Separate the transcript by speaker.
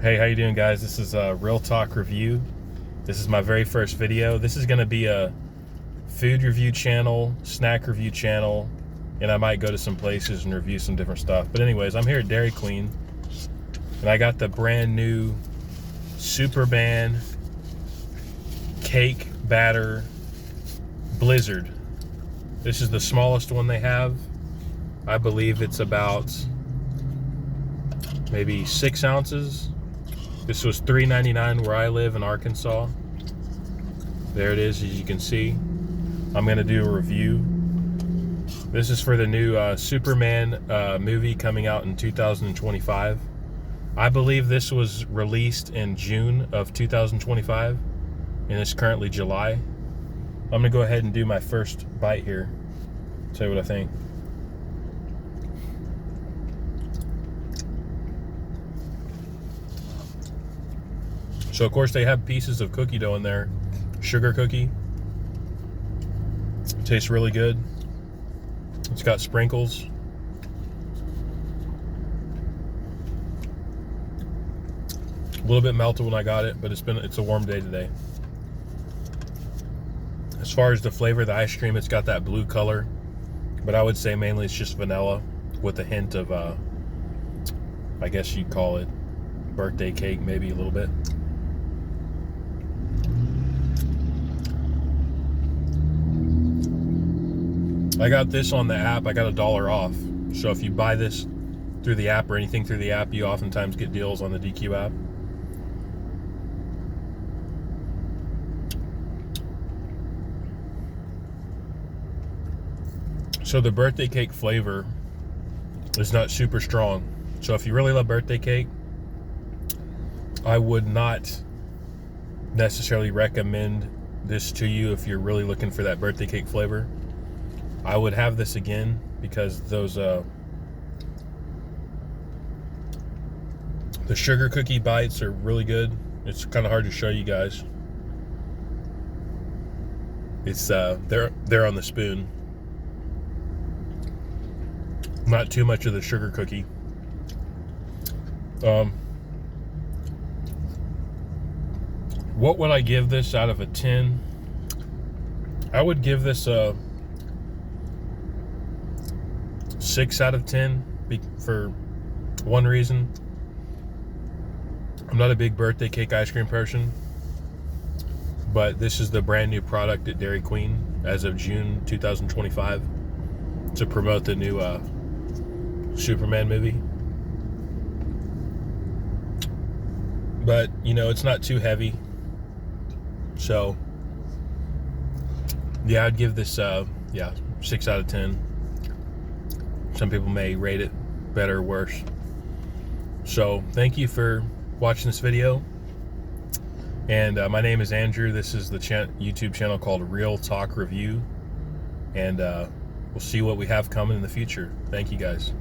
Speaker 1: Hey, how you doing, guys? This is Real Talk Review. This is my very first video. This is going to be a food review channel, snack review channel, and I might go to some places and review some different stuff. But anyways, I'm here at Dairy Queen, and I got the brand new Superman cake batter blizzard. This is the smallest one they have. I believe it's about maybe 6 ounces. This was $3.99 where I live in Arkansas. There it is, as you can see. I'm gonna do a review. This is for the new Superman movie coming out in 2025. I believe this was released in June of 2025, and it's currently July. I'm gonna go ahead and do my first bite here. Tell you what I think. So of course they have pieces of cookie dough in there. Sugar cookie. It tastes really good. It's got sprinkles. A little bit melted when I got it, but it's a warm day today. As far as the flavor of the ice cream, it's got that blue color, but I would say mainly it's just vanilla with a hint of I guess you'd call it birthday cake, maybe a little bit. I got this on the app. I got $1 off. So if you buy this through the app or anything through the app, you oftentimes get deals on the DQ app. So the birthday cake flavor is not super strong. So if you really love birthday cake, I would not necessarily recommend this to you if you're really looking for that birthday cake flavor. I would have this again because those the sugar cookie bites are really good. It's kind of hard to show you guys. It's they're on the spoon. Not too much of the sugar cookie. What would I give this out of a 10? I would give this a 6 out of 10 for one reason. I'm not a big birthday cake ice cream person, but this is the brand new product at Dairy Queen as of June 2025 to promote the new Superman movie. But you know, it's not too heavy, so yeah, I'd give this 6 out of 10. Some people may rate it better or worse. So thank you for watching this video. And my name is Andrew. This is the YouTube channel called Real Talk Review. And we'll see what we have coming in the future. Thank you, guys.